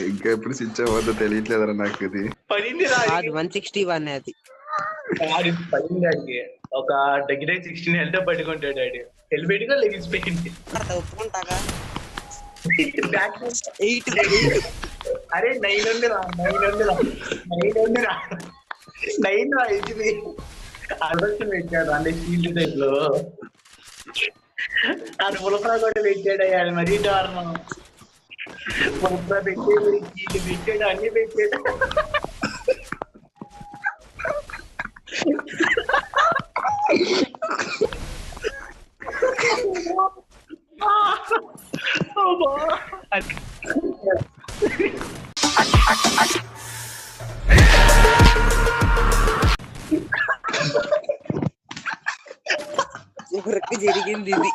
ఇంకా ఎప్పుడు స్విచ్ అవ్వద్దో తెలియట్లేదరా నాకు ఇది. పడింది అది 161 అది పడింది డాడీ. ఒక దగ్గర 16 హెల్త్ పట్టుకుంటాడు డాడీ. హెల్మెట్ గా లెగిసి పెట్టింది. ఒప్పుకుంటాగా 8 అరే 9 ఉంది రా 9 రా ఇది అర్బన్ పెట్టాడు అన్ని ఫీల్డ్ టైప్ లో. అది పులపరా కూడా పెట్టాడు అయ్యాడు మరీ దారుణం. పులపరా పెట్టాడు కీళ్ళు పెట్టాడు అన్ని పెట్టాడు. ఎవరికి జరిగింది ఇది.